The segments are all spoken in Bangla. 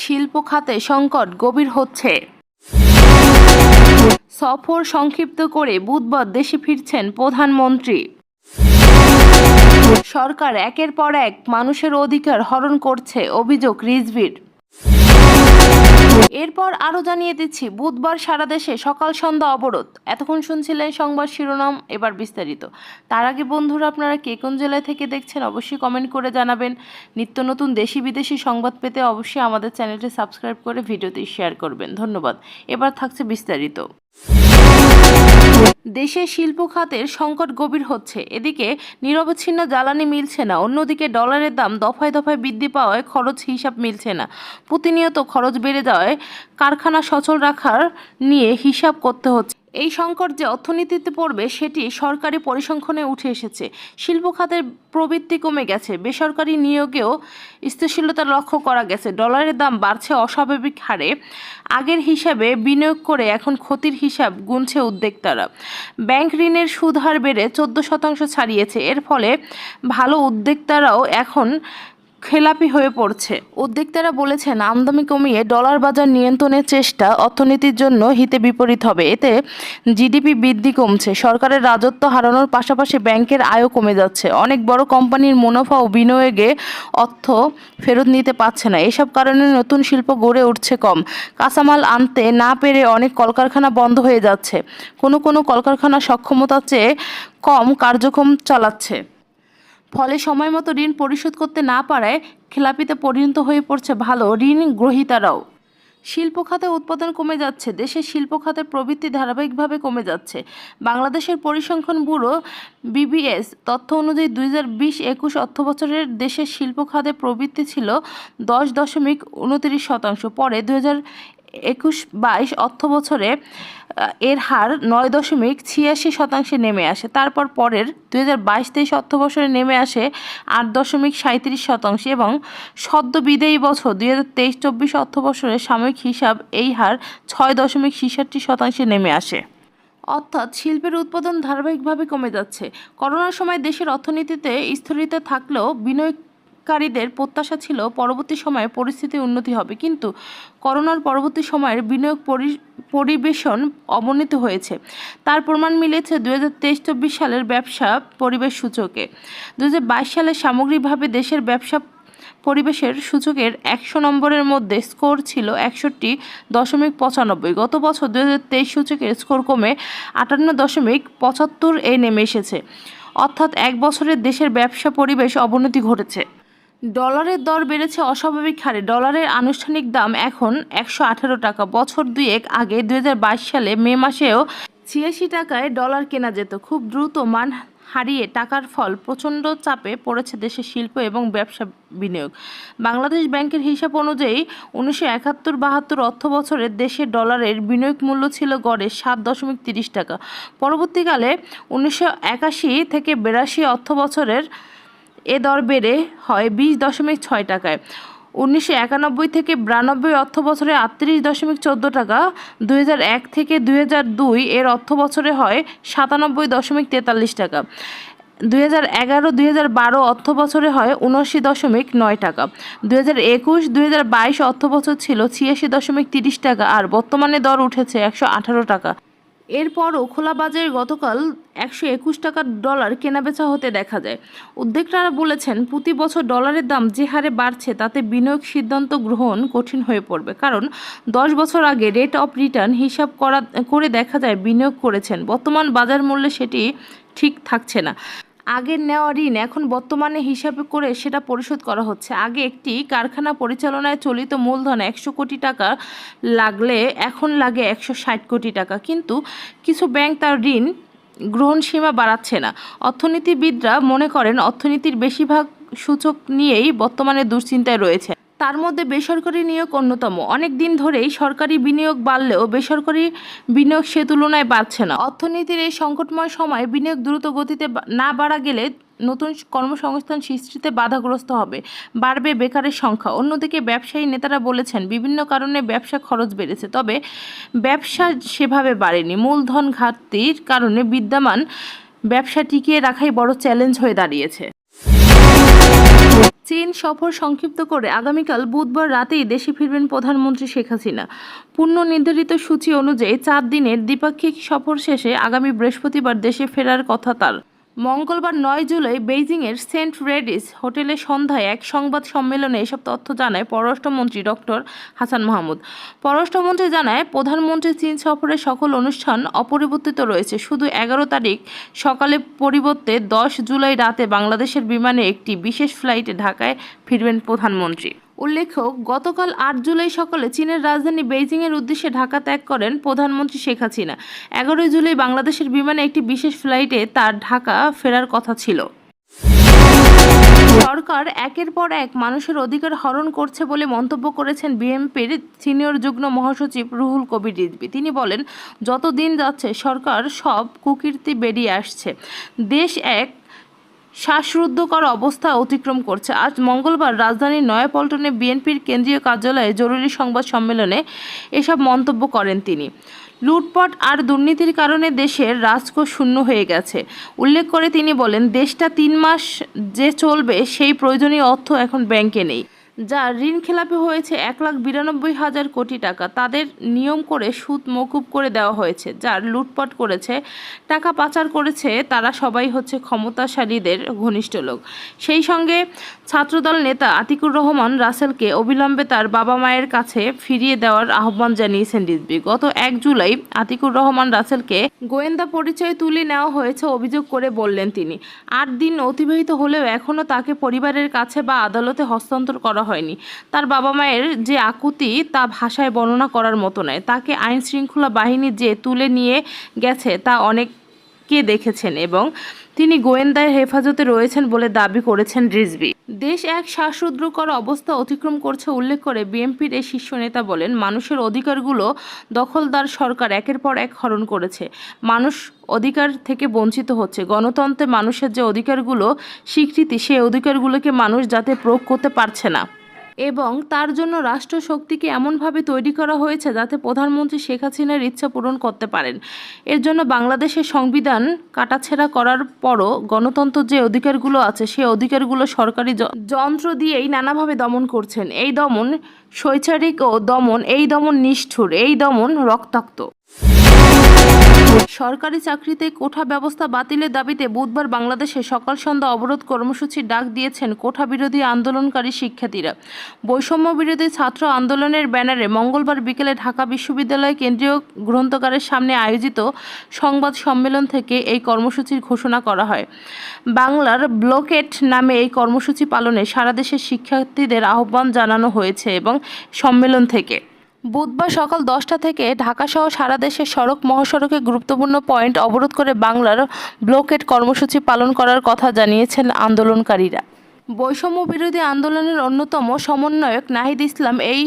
শিল্প খাতে সংকট গভীর হচ্ছে। সফর সংক্ষিপ্ত করে বুধবার দেশে ফিরছেন প্রধানমন্ত্রী। সরকার একের পর এক মানুষের অধিকার হরণ করছে, অভিযোগ রিজভির। এরপর আরও জানিয়ে দিচ্ছি, বুধবার সারা দেশে সকাল সন্ধ্যা অবরোধ। এতক্ষণ শুনছিলেন সংবাদ শিরোনাম, এবার বিস্তারিত। তার আগে বন্ধুরা, আপনারা কে কোন জেলায় থেকে দেখছেন অবশ্যই কমেন্ট করে জানাবেন। নিত্য নতুন দেশি বিদেশি সংবাদ পেতে অবশ্যই আমাদের চ্যানেলটি সাবস্ক্রাইব করে ভিডিওটি শেয়ার করবেন। ধন্যবাদ। এবার থাকছে বিস্তারিত। দেশে শিল্প খাতের সংকট গভীর হচ্ছে। এদিকে নিরবচ্ছিন্ন জ্বালানি মিলছে না, অন্যদিকে ডলারের দাম দফায় দফায় বৃদ্ধি পাওয়ায় খরচ হিসাব মিলছে না। প্রতিনিয়ত খরচ বেড়ে যাওয়ায় কারখানা সচল রাখার নিয়ে হিসাব করতে হচ্ছে। এই সংকট যে অর্থনীতিতে পড়বে সেটি সরকারি পরিসংখ্যানে উঠে এসেছে। শিল্প খাতের প্রবৃদ্ধি কমে গেছে, বেসরকারি নিয়োগেও স্থিতিশীলতা লক্ষ্য করা গেছে। ডলারের দাম বাড়ছে অস্বাভাবিক হারে। আগের হিসাবে বিনিয়োগ করে এখন ক্ষতির হিসাব গুনছে উদ্যোক্তারা। ব্যাংক ঋণের সুদ হার বেড়ে 14% ছাড়িয়েছে। এর ফলে ভালো উদ্যোক্তারাও এখন খেলাপি হয়ে পড়ছে। উদ্যোক্তারা বলেছেন, আমদানি কমিয়ে ডলার বাজার নিয়ন্ত্রণের চেষ্টা অর্থনীতির জন্য হিতে বিপরীত হবে। এতে জিডিপি বৃদ্ধি কমছে, সরকারের রাজস্ব হারানোর পাশাপাশি ব্যাংকের আয়ও কমে যাচ্ছে। অনেক বড় কোম্পানির মুনাফা ও বিনিয়োগে অর্থ ফেরত নিতে পারছে না। এসব কারণে নতুন শিল্প গড়ে উঠছে কম। কাঁচামাল আনতে না পেরে অনেক কলকারখানা বন্ধ হয়ে যাচ্ছে। কোনো কোনো কলকারখানা সক্ষমতার চেয়ে কম কার্যক্রম চালাচ্ছে। ফলে সময়মতো ঋণ পরিশোধ করতে না পারায় খেলাপিতে পরিণত হয়ে পড়ছে ভালো ঋণ গ্রহীতারাও। শিল্প খাতে উৎপাদন কমে যাচ্ছে। দেশের শিল্প খাতের প্রবৃদ্ধি ধারাবাহিকভাবে কমে যাচ্ছে। বাংলাদেশের পরিসংখ্যান ব্যুরো বিবিএস তথ্য অনুযায়ী 2020-21 অর্থবছরের দেশের শিল্প খাতে প্রবৃদ্ধি ছিল 10.29%। পরে 2021-22 অর্থবছরে এর হার 9.86% নেমে আসে। তারপর পরের 2022-23 অর্থবছরে নেমে আসে 8.37% এবং সদ্য বিদায়ী বছর 2023-24 অর্থবছরের সাময়িক হিসাব এই হার 6.66% নেমে আসে। অর্থাৎ শিল্পের উৎপাদন ধারাবাহিকভাবে কমে যাচ্ছে। করোনার সময় দেশের অর্থনীতিতে স্থিরতা থাকলেও বিনিয়োগকারীদের প্রত্যাশা ছিল পরবর্তী সময়ে পরিস্থিতির উন্নতি হবে, কিন্তু করোনার পরবর্তী সময়ের বিনিয়োগ পরিবেশন অবনতি হয়েছে। তার প্রমাণ মিলেছে 2023-24 সালের ব্যবসা পরিবেশ সূচকে। 2022 সালে সামগ্রিকভাবে দেশের ব্যবসা পরিবেশের সূচকের 100 নম্বরের মধ্যে স্কোর ছিল 61.95। গত বছর 2023 সূচকের স্কোর কমে 58.75 নেমে এসেছে। অর্থাৎ এক বছরে দেশের ব্যবসা পরিবেশ অবনতি ঘটেছে। ডলারের দর বেড়েছে অস্বাভাবিক হারে। ডলারের আনুষ্ঠানিক দাম এখন 118 টাকা। বছর দুয়েক আগে 2022 সালে মে মাসেও 86 টাকায় ডলার কেনা যেত। খুব দ্রুত মান হারিয়ে টাকার ফল প্রচণ্ড চাপে পড়েছে দেশের শিল্প এবং ব্যবসা বিনিয়োগ। বাংলাদেশ ব্যাংকের হিসাব অনুযায়ী 1971-72 অর্থ বছরে দেশে ডলারের বিনিয়োগ মূল্য ছিল গড়ে 7.30 টাকা। পরবর্তীকালে 1981-82 অর্থ বছরের এ দর বেড়ে হয় 20.6 টাকায়। 1991-92 অর্থ বছরে 38.14 টাকা। 2001-2002 এর অর্থ বছরে হয় 97.43 টাকা। 2011-2012 অর্থ বছরে হয় 79.9 টাকা। 2021-2022 অর্থ বছর ছিল 86.30 টাকা, আর বর্তমানে দর উঠেছে 118 টাকা। এরপরও খোলা বাজারে গতকাল 121 টাকার ডলার কেনাবেচা হতে দেখা যায়। উদ্যোক্তারা বলেছেন, প্রতি বছর ডলারের দাম যে হারে বাড়ছে তাতে বিনিয়োগ সিদ্ধান্ত গ্রহণ কঠিন হয়ে পড়বে। কারণ 10 বছর আগে রেট অফ রিটার্ন হিসাব করে দেখা যায় বিনিয়োগ করেছেন, বর্তমান বাজার মূল্যে সেটি ঠিক থাকছে না। আগের নেওয়া ঋণ এখন বর্তমানে হিসাবে করে সেটা পরিশোধ করা হচ্ছে। আগে একটি কারখানা পরিচালনায় চলিত মূলধন 100 কোটি টাকা লাগলে এখন লাগে 160 কোটি টাকা। কিন্তু কিছু ব্যাংক তার ঋণ গ্রহণ সীমা বাড়াচ্ছে না। অর্থনীতিবিদরা মনে করেন, অর্থনীতির বেশিরভাগ সূচক নিয়েই বর্তমানে দুশ্চিন্তায় রয়েছে। তার মধ্যে বেসরকারি নিয়োগ অন্যতম। অনেক দিন ধরেই সরকারি বিনিয়োগ বাড়লেও বেসরকারি বিনিয়োগ সে তুলনায় বাড়ছে না। অর্থনীতির এই সংকটময় সময়ে বিনিয়োগ দ্রুত গতিতে না বাড়া গেলে নতুন কর্মসংস্থান সৃষ্টিতে বাধাগ্রস্ত হবে, বাড়বে বেকারের সংখ্যা। অন্যদিকে ব্যবসায়ী নেতারা বলেছেন, বিভিন্ন কারণে ব্যবসা খরচ বেড়েছে, তবে ব্যবসা সেভাবে বাড়েনি। মূলধন ঘাটতির কারণে বিদ্যমান ব্যবসা টিকিয়ে রাখাই বড় চ্যালেঞ্জ হয়ে দাঁড়িয়েছে। চীন সফর সংক্ষিপ্ত করে আগামীকাল বুধবার রাতেই দেশে ফিরবেন প্রধানমন্ত্রী শেখ হাসিনা। পূর্ণ নির্ধারিত সূচি অনুযায়ী 4 দিনের দ্বিপাক্ষিক সফর শেষে আগামী বৃহস্পতিবার দেশে ফেরার কথা তার। মঙ্গলবার 9 জুলাই বেইজিংয়ের সেন্ট রেডিস হোটেলে সন্ধ্যায় এক সংবাদ সম্মেলনে এসব তথ্য জানায় পররাষ্ট্রমন্ত্রী ডক্টর হাসান মাহমুদ। পররাষ্ট্রমন্ত্রী জানায়, প্রধানমন্ত্রী চীন সফরের সকল অনুষ্ঠান অপরিবর্তিত রয়েছে। শুধু 11 তারিখ সকালে পরিবর্তে 10 জুলাই রাতে বাংলাদেশের বিমানে একটি বিশেষ ফ্লাইটে ঢাকায় ফিরবেন প্রধানমন্ত্রী। উল্লেখ্য, গতকাল 8 জুলাই সকালে চীনের রাজধানী বেইজিংয়ের উদ্দেশ্যে ঢাকা ত্যাগ করেন প্রধানমন্ত্রী শেখ হাসিনা। 11 জুলাই বাংলাদেশের বিমানে একটি বিশেষ ফ্লাইটে তার ঢাকা ফেরার কথা ছিল। সরকার একের পর এক মানুষের অধিকার হরণ করছে বলে মন্তব্য করেছেন বিএনপির সিনিয়র যুগ্ম মহাসচিব রুহুল কবির রিজভী। তিনি বলেন, যত দিন যাচ্ছে সরকার সব কুকীর্তি বেরিয়ে আসছে। দেশ এক শ্বাসরুদ্ধকর অবস্থা অতিক্রম করছে। আজ মঙ্গলবার রাজধানীর নয়াপল্টনে বিএনপির কেন্দ্রীয় কার্যালয়ে জরুরি সংবাদ সম্মেলনে এসব মন্তব্য করেন তিনি। লুটপাট আর দুর্নীতির কারণে দেশের রাজকোষ শূন্য হয়ে গেছে উল্লেখ করে তিনি বলেন, দেশটা 3 মাস যে চলবে সেই প্রয়োজনীয় অর্থ এখন ব্যাংকে নেই। যার ঋণ খেলাপি হয়েছে 1,92,000 কোটি টাকা, তাদের নিয়ম করে সুদ মওকুফ করে দেওয়া হয়েছে। যার লুটপাট করেছে, টাকা পাচার করেছে, তারা সবাই হচ্ছে ক্ষমতাশালীদের ঘনিষ্ঠ লোক। সেই সঙ্গে ছাত্রদল নেতা আতিকুর রহমান রাসেলকে অবিলম্বে তার বাবা মায়ের কাছে ফিরিয়ে দেওয়ার আহ্বান জানিয়েছেন রিজভী। গত 1 জুলাই আতিকুর রহমান রাসেলকে গোয়েন্দা পরিচয় তুলে নেওয়া হয়েছে অভিযোগ করে বললেন তিনি। 8 দিন অতিবাহিত হলেও এখনও তাকে পরিবারের কাছে বা আদালতে হস্তান্তর করা হয়নি। তার বাবা মায়ের যে আকুতি তা ভাষায় বর্ণনা করার মতো নয়। তাকে আইন শৃঙ্খলা বাহিনী যে তুলে নিয়ে গেছে তা অনেকে দেখেছেন এবং তিনি গোয়েন্দার হেফাজতে রয়েছেন বলে দাবি করেছেন রিজভী। দেশ এক শ্বাসরুদ্ধকর অবস্থা অতিক্রম করছে উল্লেখ করে বিএনপির এই শীর্ষ নেতা বলেন, মানুষের অধিকারগুলো দখলদার সরকার একের পর এক হরণ করেছে। মানুষ অধিকার থেকে বঞ্চিত হচ্ছে। গণতন্ত্রে মানুষের যে অধিকারগুলো স্বীকৃতি, সেই অধিকারগুলোকে মানুষ যাতে প্রয়োগ করতে পারছে না এবং তার জন্য রাষ্ট্রশক্তিকে এমনভাবে তৈরি করা হয়েছে যাতে প্রধানমন্ত্রী শেখ হাসিনার ইচ্ছা পূরণ করতে পারেন। এর জন্য বাংলাদেশের সংবিধান কাটাছেঁড়া করার পরও গণতন্ত্র যে অধিকারগুলো আছে সেই অধিকারগুলো সরকারি যন্ত্র দিয়েই নানাভাবে দমন করছেন। এই দমন স্বৈচ্ছারিক ও দমন, এই দমন নিষ্ঠুর, এই দমন রক্তাক্ত। সরকারি চাকরিতে কোঠা ব্যবস্থা বাতিলের দাবিতে বুধবার বাংলাদেশে সকাল সন্ধ্যা অবরোধ কর্মসূচির ডাক দিয়েছেন কোঠা বিরোধী আন্দোলনকারী শিক্ষার্থীরা। বৈষম্য বিরোধী ছাত্র আন্দোলনের ব্যানারে মঙ্গলবার বিকেলে ঢাকা বিশ্ববিদ্যালয় কেন্দ্রীয় গ্রন্থাগারের সামনে আয়োজিত সংবাদ সম্মেলন থেকে এই কর্মসূচির ঘোষণা করা হয়। বাংলার ব্লকেট নামে এই কর্মসূচি পালনে সারা দেশের শিক্ষার্থীদের আহ্বান জানানো হয়েছে এবং সম্মেলন থেকে বুধবার সকাল 10টা থেকে ঢাকাসহ সারা দেশের সড়ক মহাসড়কে গুরুত্বপূর্ণ পয়েন্ট অবরোধ করে বাংলার ব্লকেট কর্মসূচি পালন করার কথা জানিয়েছেন আন্দোলনকারীরা। বৈষম্য বিরোধী আন্দোলনের অন্যতম সমন্বয়ক নাহিদ ইসলাম এই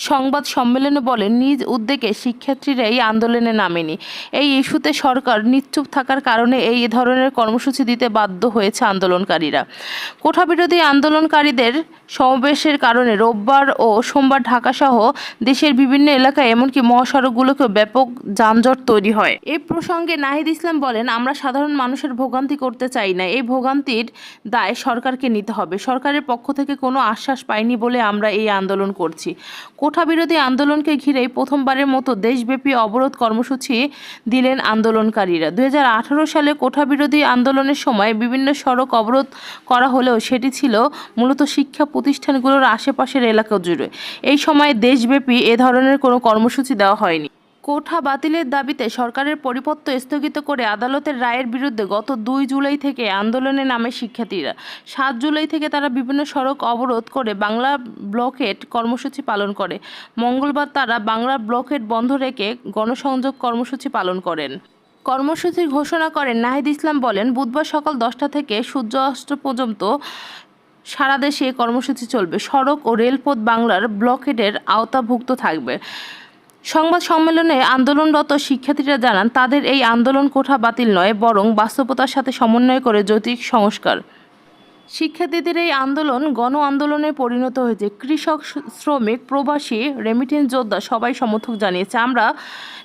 সংবাদ সম্মেলনে বলেন, নিজ উদ্যোগে শিক্ষার্থীরা এই আন্দোলনে নামেনি। এই ইস্যুতে সরকার নিশ্চুপ থাকার কারণে এই ধরনের কর্মসূচি দিতে বাধ্য হয়েছে আন্দোলনকারীরা। কোঠা বিরোধী আন্দোলনকারীদের সমাবেশের কারণে রোববার ও সোমবার ঢাকাসহ দেশের বিভিন্ন এলাকায় এমনকি মহাসড়কগুলোকেও ব্যাপক যানজট তৈরি হয়। এ প্রসঙ্গে নাহিদ ইসলাম বলেন, আমরা সাধারণ মানুষের ভোগান্তি করতে চাই না। এই ভোগান্তির দায় সরকারকে নিতে হবে। সরকারের পক্ষ থেকে কোনো আশ্বাস পাইনি বলে আমরা এই আন্দোলন করছি। কোঠা বিরোধী আন্দোলনকে ঘিরেই প্রথমবারের মতো দেশব্যাপী অবরোধ কর্মসূচি দিলেন আন্দোলনকারীরা। 2018 সালে কোঠা বিরোধী আন্দোলনের সময় বিভিন্ন সড়ক অবরোধ করা হলেও সেটি ছিল মূলত শিক্ষা প্রতিষ্ঠানগুলোর আশেপাশের এলাকা জুড়ে। এই সময় দেশব্যাপী এ ধরনের কোনো কর্মসূচি দেওয়া হয়নি। কোঠা বাতিলের দাবিতে সরকারের পরিপত্র স্থগিত করে আদালতের রায়ের বিরুদ্ধে গত 2 জুলাই থেকে আন্দোলনে নামে শিক্ষার্থীরা। 7 জুলাই থেকে তারা বিভিন্ন সড়ক অবরোধ করে বাংলা ব্লকেট কর্মসূচি পালন করে। মঙ্গলবার তারা বাংলা ব্লকেট বন্ধ রেখে গণসংযোগ কর্মসূচি পালন করেন। কর্মসূচির ঘোষণা করেন নাহিদ ইসলাম বলেন, বুধবার সকাল 10টা থেকে সূর্যাস্ত পর্যন্ত সারা দেশে কর্মসূচি চলবে। সড়ক ও রেলপথ বাংলার ব্লকেটের আওতাভুক্ত থাকবে। সংবাদ সম্মেলনে আন্দোলনরত শিক্ষার্থীরা জানান, তাদের এই আন্দোলন কোঠা বাতিল নয়, বরং বাস্তবতার সাথে সমন্বয় করে যৌক্তিক সংস্কার শিক্ষার্থীদের এই আন্দোলন গণ আন্দোলনে পরিণত হয়েছে। কৃষক, শ্রমিক, প্রবাসী, রেমিটেন্স যোদ্ধা সবাই সমর্থন জানিয়েছে। আমরা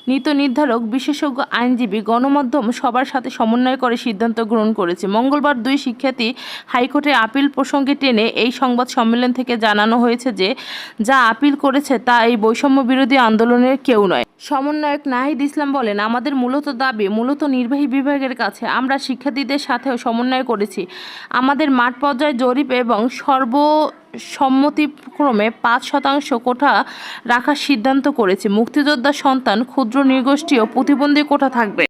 নীতি নির্ধারক, বিশেষজ্ঞ, আইনজীবী, গণমাধ্যম সবার সাথে সমন্বয় করে সিদ্ধান্ত গ্রহণ করেছে। মঙ্গলবার দুই শিক্ষার্থী হাইকোর্টে আপিল প্রসঙ্গে টেনে এই সংবাদ সম্মেলন থেকে জানানো হয়েছে যে যা আপিল করেছে তা এই বৈষম্য বিরোধী আন্দোলনের কেউ নয়। সমন্বয়ক নাহিদ ইসলাম বলেন, আমাদের মূলত দাবি মূলত নির্বাহী বিভাগের কাছে। আমরা শিক্ষার্থীদের সাথেও সমন্বয় করেছি। আমাদের মাঠ পর্যায়ে জরিপ এবং সর্বসম্মতিক্রমে 5% কোঠা রাখার সিদ্ধান্ত করেছি। মুক্তিযোদ্ধার সন্তান, ক্ষুদ্র নৃগোষ্ঠী ও প্রতিবন্ধী কোঠা থাকবে।